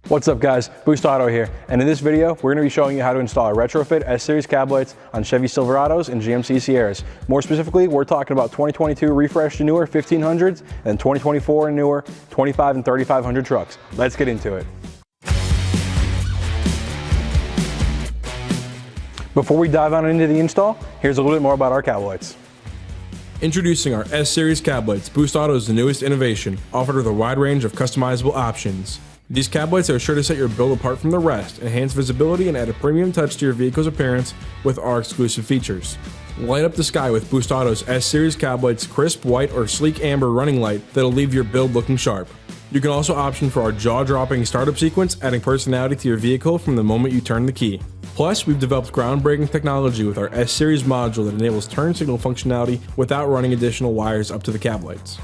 What's up guys, Boost Auto here, and in this video we're going to be showing you how to install a retrofit S-Series cab lights on Chevy Silverados and GMC Sierras. More specifically, we're talking about 2022 refreshed and newer 1500s and 2024 and newer 25 and 3500 trucks. Let's get into it. Before we dive on into the install, here's a little bit more about our cab lights. Introducing our S-Series cab lights, Boost Auto is the newest innovation, offered with a wide range of customizable options. These cab lights are sure to set your build apart from the rest, enhance visibility, and add a premium touch to your vehicle's appearance with our exclusive features. Light up the sky with Boost Auto's S-Series cab lights' crisp white or sleek amber running light that'll leave your build looking sharp. You can also option for our jaw-dropping startup sequence, adding personality to your vehicle from the moment you turn the key. Plus, we've developed groundbreaking technology with our S-Series module that enables turn signal functionality without running additional wires up to the cab lights.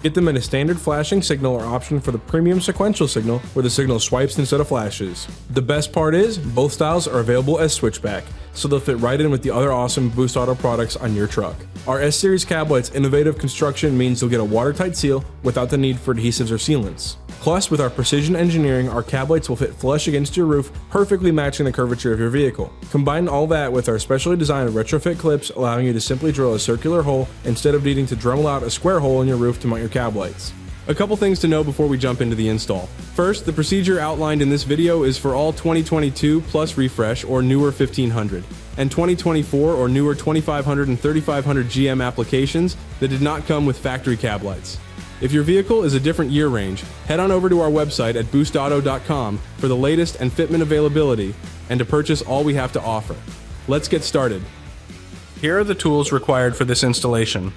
Get them in a standard flashing signal or option for the premium sequential signal where the signal swipes instead of flashes. The best part is, both styles are available as switchback, so they'll fit right in with the other awesome Boost Auto products on your truck. Our S-Series cab lights' innovative construction means you'll get a watertight seal without the need for adhesives or sealants. Plus, with our precision engineering, our cab lights will fit flush against your roof, perfectly matching the curvature of your vehicle. Combine all that with our specially designed retrofit clips, allowing you to simply drill a circular hole instead of needing to Dremel out a square hole in your roof to mount your cab lights. A couple things to know before we jump into the install. First, the procedure outlined in this video is for all 2022 plus refresh or newer 1500, and 2024 or newer 2500 and 3500 GM applications that did not come with factory cab lights. If your vehicle is a different year range, head on over to our website at boostauto.com for the latest and fitment availability and to purchase all we have to offer. Let's get started. Here are the tools required for this installation.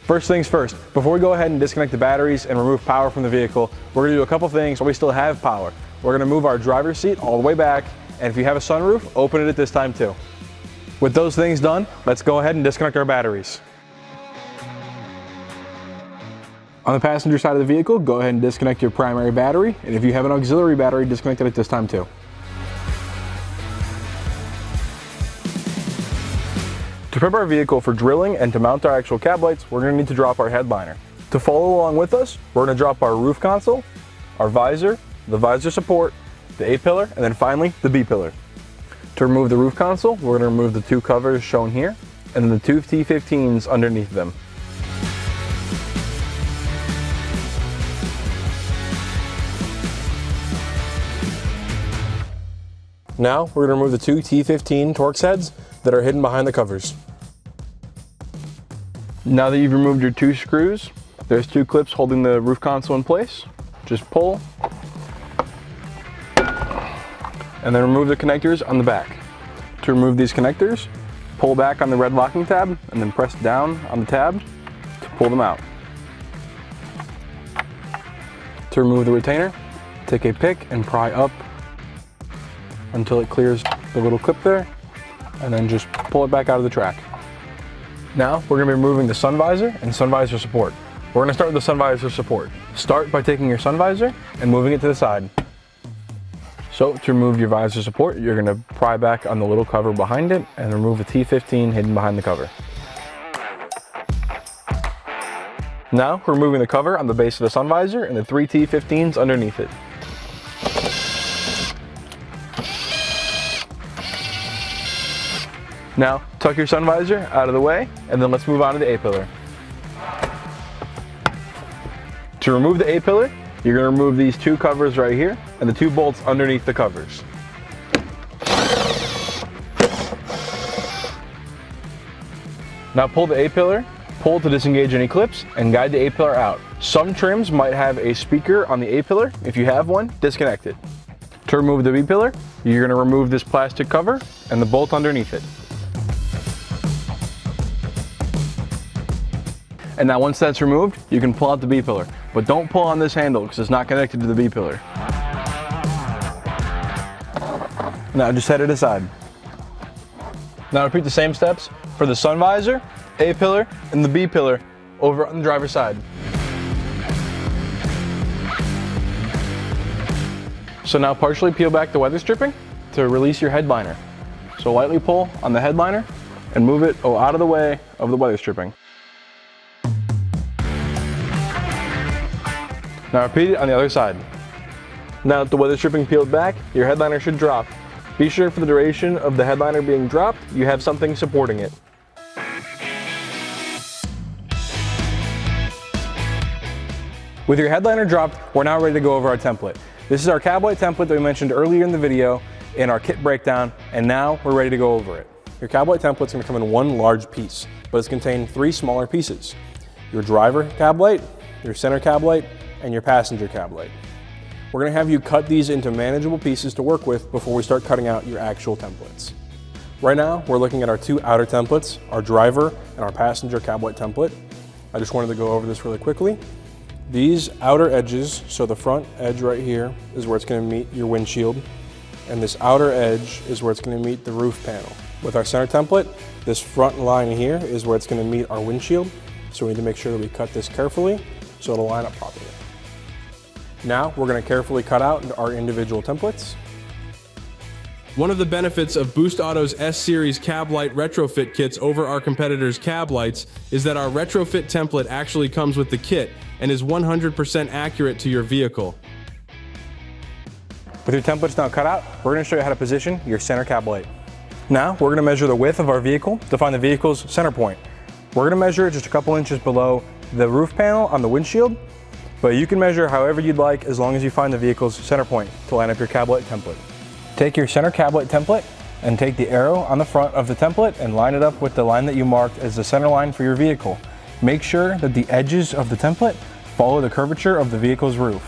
First things first, before we go ahead and disconnect the batteries and remove power from the vehicle, we're going to do a couple things while we still have power. We're going to move our driver's seat all the way back, and if you have a sunroof, open it at this time too. With those things done, let's go ahead and disconnect our batteries. On the passenger side of the vehicle, go ahead and disconnect your primary battery, and if you have an auxiliary battery, disconnect it at this time too. To prep our vehicle for drilling and to mount our actual cab lights, we're going to need to drop our headliner. To follow along with us, we're going to drop our roof console, our visor, the visor support, the A-pillar, and then finally the B-pillar. To remove the roof console, we're going to remove the two covers shown here, and then the two T15s underneath them. Now we're going to remove the two T15 Torx heads that are hidden behind the covers. Now that you've removed your two screws, there's two clips holding the roof console in place. Just pull and then remove the connectors on the back. To remove these connectors, pull back on the red locking tab and then press down on the tab to pull them out. To remove the retainer, take a pick and pry up until it clears the little clip there, and then just pull it back out of the track. Now we're going to be removing the sun visor and sun visor support. We're going to start with the sun visor support. Start by taking your sun visor and moving it to the side. So to remove your visor support, you're going to pry back on the little cover behind it and remove the T15 hidden behind the cover. Now we're removing the cover on the base of the sun visor and the three T15s underneath it. Now, tuck your sun visor out of the way, and then let's move on to the A-pillar. To remove the A-pillar, you're going to remove these two covers right here, and the two bolts underneath the covers. Now pull the A-pillar, pull to disengage any clips, and guide the A-pillar out. Some trims might have a speaker on the A-pillar. If you have one, disconnect it. To remove the B-pillar, you're going to remove this plastic cover and the bolt underneath it. And now once that's removed, you can pull out the B-pillar. But don't pull on this handle because it's not connected to the B-pillar. Now just set it aside. Now repeat the same steps for the sun visor, A-pillar, and the B-pillar over on the driver's side. So now partially peel back the weather stripping to release your headliner. So lightly pull on the headliner and move it out of the way of the weather stripping. Now repeat it on the other side. Now that the weather stripping peeled back, your headliner should drop. Be sure for the duration of the headliner being dropped, you have something supporting it. With your headliner dropped, we're now ready to go over our template. This is our cab light template that we mentioned earlier in the video in our kit breakdown, and now we're ready to go over it. Your cab light template's gonna come in one large piece, but it's contained 3 smaller pieces. Your driver cab light, your center cab light, and your passenger cab light. We're gonna have you cut these into manageable pieces to work with before we start cutting out your actual templates. Right now, we're looking at our 2 outer templates, our driver and our passenger cab light template. I just wanted to go over this really quickly. These outer edges, so the front edge right here is where it's gonna meet your windshield, and this outer edge is where it's gonna meet the roof panel. With our center template, this front line here is where it's gonna meet our windshield, so we need to make sure that we cut this carefully so it'll line up properly. Now, we're gonna carefully cut out our individual templates. One of the benefits of Boost Auto's S-Series Cab Light retrofit kits over our competitors' cab lights is that our retrofit template actually comes with the kit and is 100% accurate to your vehicle. With your templates now cut out, we're gonna show you how to position your center cab light. Now, we're gonna measure the width of our vehicle to find the vehicle's center point. We're gonna measure it just a couple inches below the roof panel on the windshield, but you can measure however you'd like as long as you find the vehicle's center point to line up your cab light template. Take your center cab light template and take the arrow on the front of the template and line it up with the line that you marked as the center line for your vehicle. Make sure that the edges of the template follow the curvature of the vehicle's roof.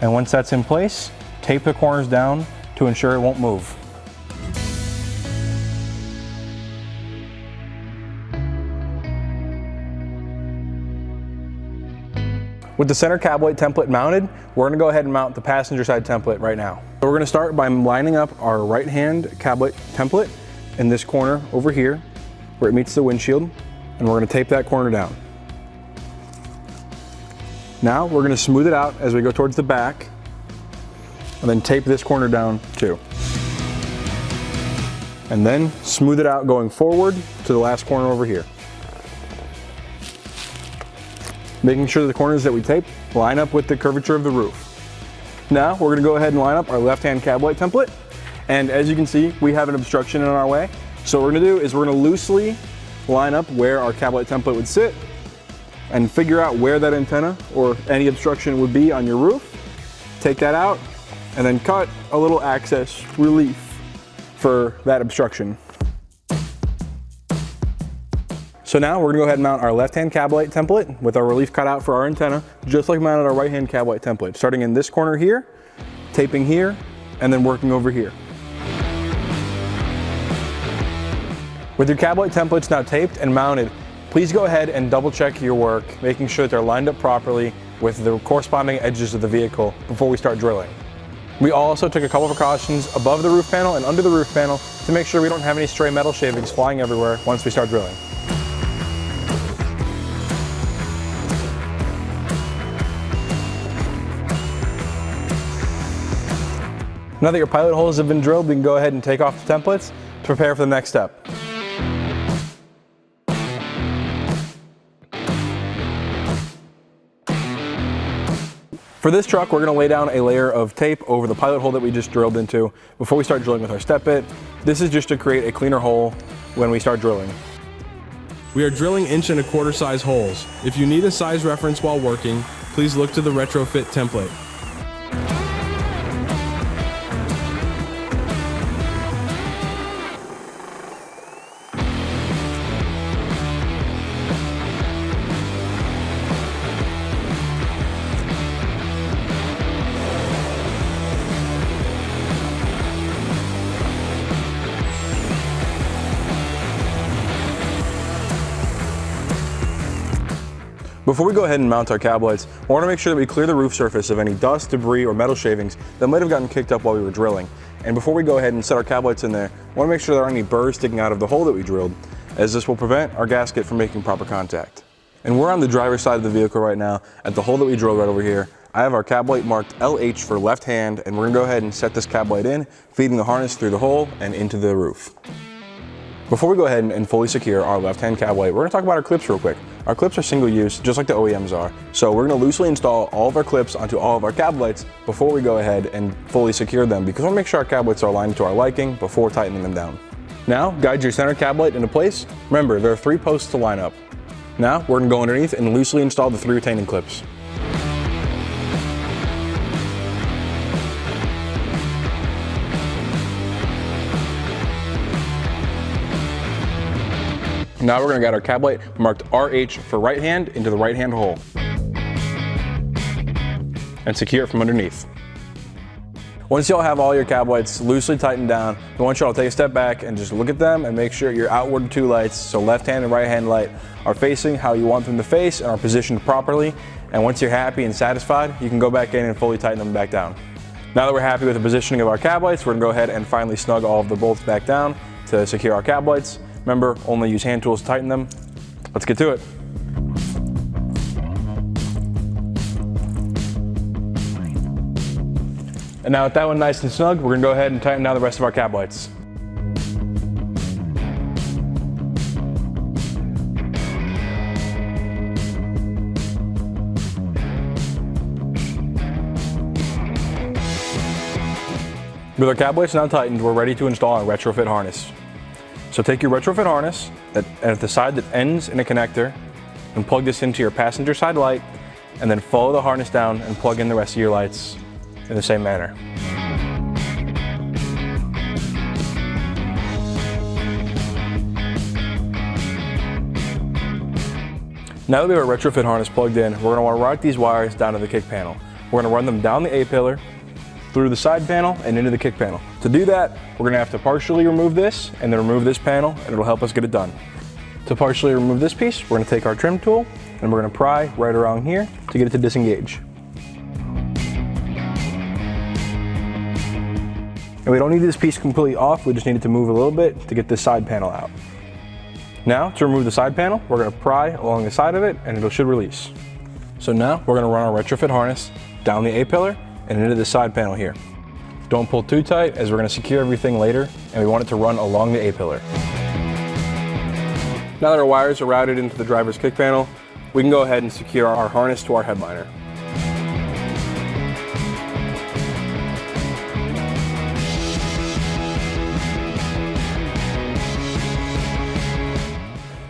And once that's in place, tape the corners down to ensure it won't move. With the center cab light template mounted, we're gonna go ahead and mount the passenger side template right now. So we're gonna start by lining up our right-hand cab light template in this corner over here where it meets the windshield, and we're gonna tape that corner down. Now we're gonna smooth it out as we go towards the back, and then tape this corner down too. And then smooth it out going forward to the last corner over here. Making sure the corners that we tape line up with the curvature of the roof. Now we're gonna go ahead and line up our left-hand cab light template. And as you can see, we have an obstruction in our way. So what we're gonna do is we're gonna loosely line up where our cab light template would sit and figure out where that antenna or any obstruction would be on your roof. Take that out and then cut a little access relief for that obstruction. So now we're gonna go ahead and mount our left-hand cab light template with our relief cut out for our antenna, just like we mounted our right-hand cab light template. Starting in this corner here, taping here, and then working over here. With your cab light templates now taped and mounted, please go ahead and double check your work, making sure that they're lined up properly with the corresponding edges of the vehicle before we start drilling. We also took a couple of precautions above the roof panel and under the roof panel to make sure we don't have any stray metal shavings flying everywhere once we start drilling. Now that your pilot holes have been drilled, we can go ahead and take off the templates to prepare for the next step. For this truck, we're going to lay down a layer of tape over the pilot hole that we just drilled into before we start drilling with our step bit. This is just to create a cleaner hole when we start drilling. We are drilling 1 1/4 size holes. If you need a size reference while working, please look to the retrofit template. Before we go ahead and mount our cab lights, I want to make sure that we clear the roof surface of any dust, debris, or metal shavings that might have gotten kicked up while we were drilling. And before we go ahead and set our cab lights in there, I want to make sure there aren't any burrs sticking out of the hole that we drilled, as this will prevent our gasket from making proper contact. And we're on the driver's side of the vehicle right now at the hole that we drilled right over here. I have our cab light marked LH for left hand, and we're going to go ahead and set this cab light in, feeding the harness through the hole and into the roof. Before we go ahead and fully secure our left-hand cab light, we're going to talk about our clips real quick. Our clips are single use, just like the OEMs are. So we're going to loosely install all of our clips onto all of our cab lights before we go ahead and fully secure them, because we want to make sure our cab lights are aligned to our liking before tightening them down. Now, guide your center cab light into place. Remember, there are 3 posts to line up. Now, we're going to go underneath and loosely install the 3 retaining clips. Now we're going to get our cab light marked RH for right hand into the right hand hole and secure it from underneath. Once y'all have all your cab lights loosely tightened down, I want y'all to take a step back and just look at them and make sure your outward 2 lights, so left hand and right hand light, are facing how you want them to face and are positioned properly. And once you're happy and satisfied, you can go back in and fully tighten them back down. Now that we're happy with the positioning of our cab lights, we're going to go ahead and finally snug all of the bolts back down to secure our cab lights. Remember, only use hand tools to tighten them. Let's get to it. And now with that one nice and snug, we're gonna go ahead and tighten down the rest of our cab lights. With our cab lights now tightened, we're ready to install our retrofit harness. So take your retrofit harness at the side that ends in a connector and plug this into your passenger side light, and then follow the harness down and plug in the rest of your lights in the same manner. Now that we have our retrofit harness plugged in, we're going to want to route these wires down to the kick panel. We're going to run them down the A-pillar, through the side panel, and into the kick panel. To do that, we're going to have to partially remove this and then remove this panel, and it'll help us get it done. To partially remove this piece, we're going to take our trim tool and we're going to pry right around here to get it to disengage. And we don't need this piece completely off, we just need it to move a little bit to get this side panel out. Now, to remove the side panel, we're going to pry along the side of it and it should release. So now we're going to run our retrofit harness down the A-pillar and into the side panel here. Don't pull too tight, as we're going to secure everything later and we want it to run along the A-pillar. Now that our wires are routed into the driver's kick panel, we can go ahead and secure our harness to our headliner.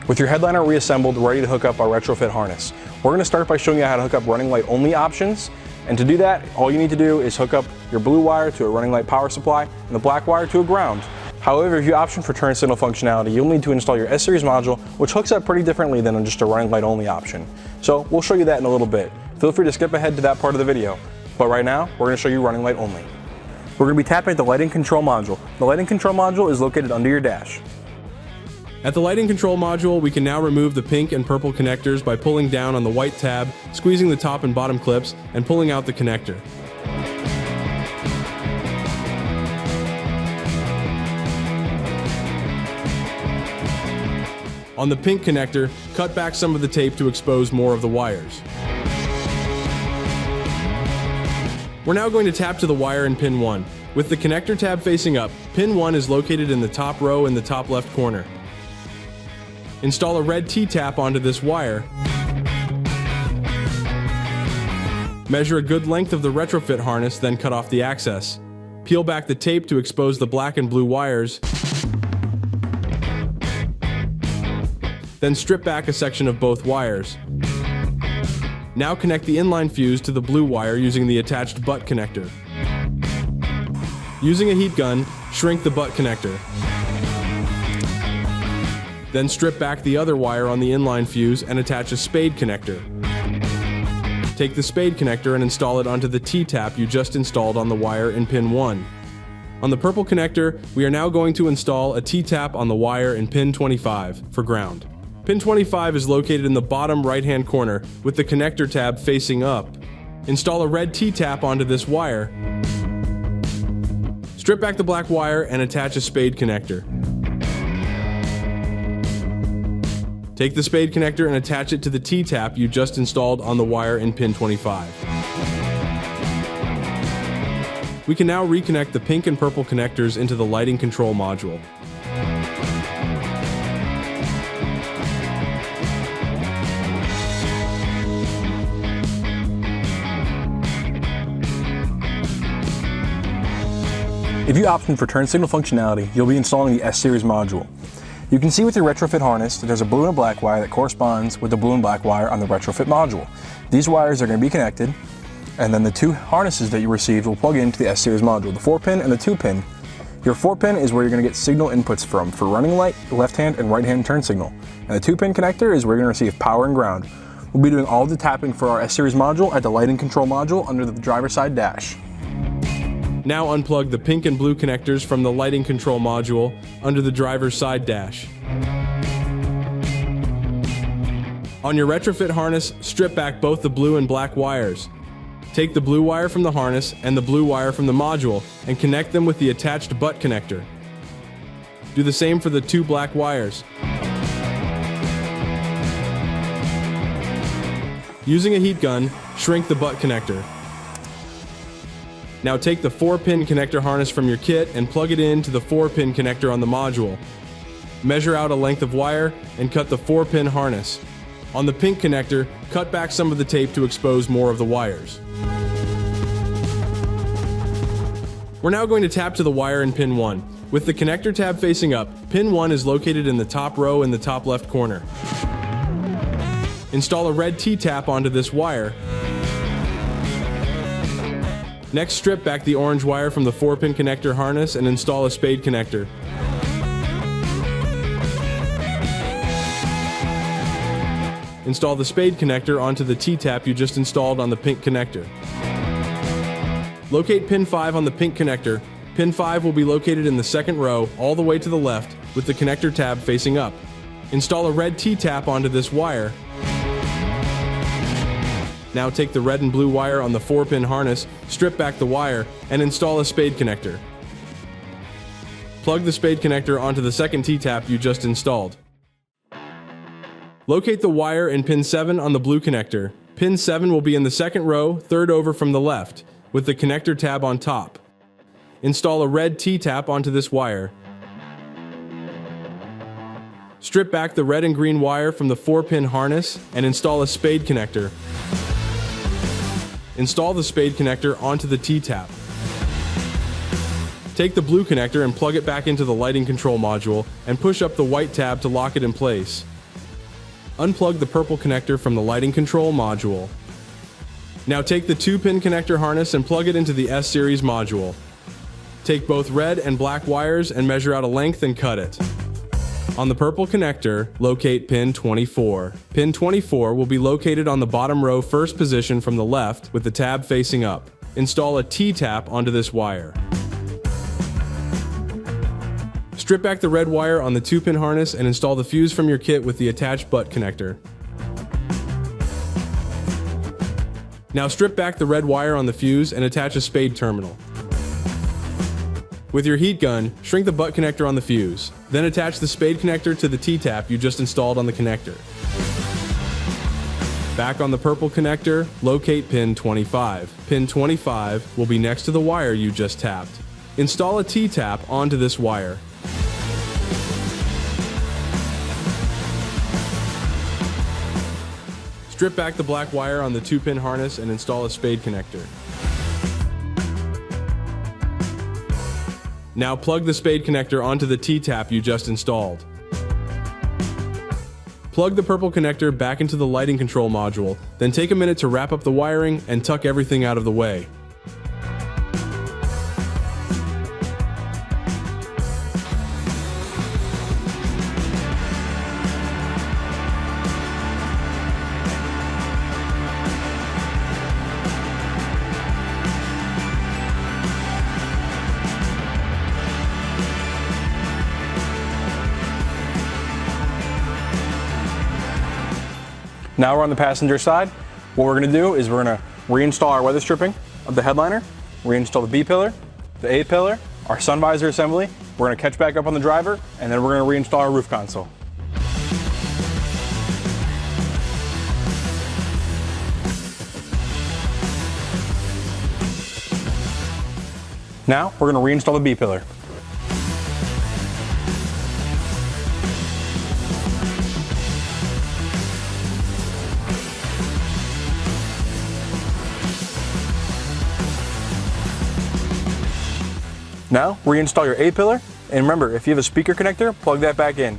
With your headliner reassembled, ready to hook up our retrofit harness. We're going to start by showing you how to hook up running light only options. And to do that, all you need to do is hook up your blue wire to a running light power supply and the black wire to a ground. However, if you option for turn signal functionality, you'll need to install your S-Series module, which hooks up pretty differently than just a running light only option. So we'll show you that in a little bit. Feel free to skip ahead to that part of the video. But right now, we're going to show you running light only. We're going to be tapping at the lighting control module. The lighting control module is located under your dash. At the lighting control module, we can now remove the pink and purple connectors by pulling down on the white tab, squeezing the top and bottom clips, and pulling out the connector. On the pink connector, cut back some of the tape to expose more of the wires. We're now going to tap to the wire in pin 1. With the connector tab facing up, pin 1 is located in the top row in the top left corner. Install a red T-tap onto this wire. Measure a good length of the retrofit harness, then cut off the access. Peel back the tape to expose the black and blue wires. Then strip back a section of both wires. Now connect the inline fuse to the blue wire using the attached butt connector. Using a heat gun, shrink the butt connector. Then strip back the other wire on the inline fuse and attach a spade connector. Take the spade connector and install it onto the T-tap you just installed on the wire in pin 1. On the purple connector, we are now going to install a T-tap on the wire in pin 25 for ground. Pin 25 is located in the bottom right-hand corner with the connector tab facing up. Install a red T-tap onto this wire. Strip back the black wire and attach a spade connector. Take the spade connector and attach it to the T-tap you just installed on the wire in pin 25. We can now reconnect the pink and purple connectors into the lighting control module. If you opted for turn signal functionality, you'll be installing the S-Series module. You can see with your retrofit harness that there's a blue and a black wire that corresponds with the blue and black wire on the retrofit module. These wires are going to be connected, and then the two harnesses that you received will plug into the S-Series module, the 4-pin and the 2-pin. Your 4-pin is where you're going to get signal inputs from for running light, left-hand and right-hand turn signal. And the 2-pin connector is where you're going to receive power and ground. We'll be doing all the tapping for our S-Series module at the lighting control module under the driver's side dash. Now unplug the pink and blue connectors from the lighting control module under the driver's side dash. On your retrofit harness, strip back both the blue and black wires. Take the blue wire from the harness and the blue wire from the module and connect them with the attached butt connector. Do the same for the two black wires. Using a heat gun, shrink the butt connector. Now take the 4-pin connector harness from your kit and plug it into the 4-pin connector on the module. Measure out a length of wire and cut the 4-pin harness. On the pink connector, cut back some of the tape to expose more of the wires. We're now going to tap to the wire in pin 1. With the connector tab facing up, pin 1 is located in the top row in the top left corner. Install a red T-tap onto this wire. Next, strip back the orange wire from the 4-pin connector harness and install a spade connector. Install the spade connector onto the T-tap you just installed on the pink connector. Locate pin 5 on the pink connector. Pin 5 will be located in the second row all the way to the left with the connector tab facing up. Install a red T-tap onto this wire. Now take the red and blue wire on the 4-pin harness, strip back the wire, and install a spade connector. Plug the spade connector onto the second T-tap you just installed. Locate the wire in pin 7 on the blue connector. Pin 7 will be in the second row, third over from the left, with the connector tab on top. Install a red T-tap onto this wire. Strip back the red and green wire from the 4-pin harness and install a spade connector. Install the spade connector onto the T-tap. Take the blue connector and plug it back into the lighting control module and push up the white tab to lock it in place. Unplug the purple connector from the lighting control module. Now take the 2-pin connector harness and plug it into the S-Series module. Take both red and black wires and measure out a length and cut it. On the purple connector, locate pin 24. Pin 24 will be located on the bottom row first position from the left with the tab facing up. Install a T-tap onto this wire. Strip back the red wire on the 2-pin harness and install the fuse from your kit with the attached butt connector. Now strip back the red wire on the fuse and attach a spade terminal. With your heat gun, shrink the butt connector on the fuse. Then attach the spade connector to the T-tap you just installed on the connector. Back on the purple connector, locate pin 25. Pin 25 will be next to the wire you just tapped. Install a T-tap onto this wire. Strip back the black wire on the 2-pin harness and install a spade connector. Now plug the spade connector onto the T-tap you just installed. Plug the purple connector back into the lighting control module, then take a minute to wrap up the wiring and tuck everything out of the way. Now we're on the passenger side. What we're gonna do is we're gonna reinstall our weather stripping of the headliner, reinstall the B pillar, the A pillar, our sun visor assembly. We're gonna catch back up on the driver, and then we're gonna reinstall our roof console. Now we're gonna reinstall the B pillar. Now reinstall your A-pillar, and remember, if you have a speaker connector, plug that back in.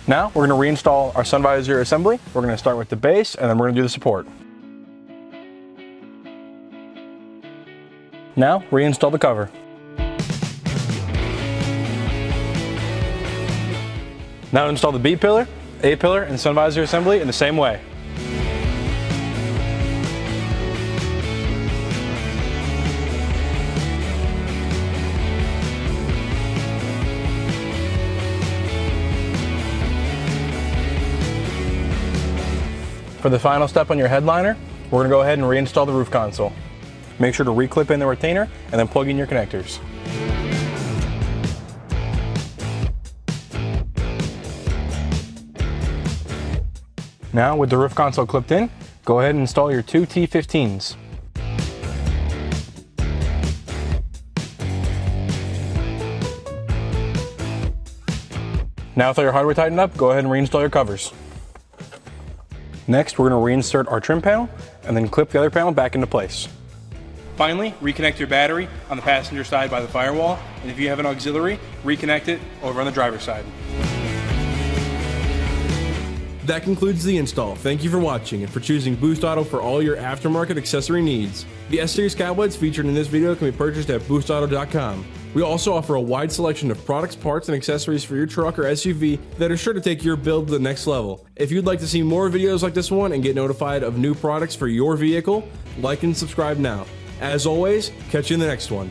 Now we're going to reinstall our sun visor assembly. We're going to start with the base, and then we're going to do the support. Now reinstall the cover. Now install the B-pillar, A-pillar, and sun visor assembly in the same way. For the final step on your headliner, we're going to go ahead and reinstall the roof console. Make sure to reclip in the retainer and then plug in your connectors. Now with the roof console clipped in, go ahead and install your two T15s. Now with all your hardware tightened up, go ahead and reinstall your covers. Next, we're going to reinsert our trim panel and then clip the other panel back into place. Finally, reconnect your battery on the passenger side by the firewall, and if you have an auxiliary, reconnect it over on the driver's side. That concludes the install. Thank you for watching and for choosing Boost Auto for all your aftermarket accessory needs. The S-Series Cab Lights featured in this video can be purchased at boostauto.com. We also offer a wide selection of products, parts, and accessories for your truck or SUV that are sure to take your build to the next level. If you'd like to see more videos like this one and get notified of new products for your vehicle, like and subscribe now. As always, catch you in the next one.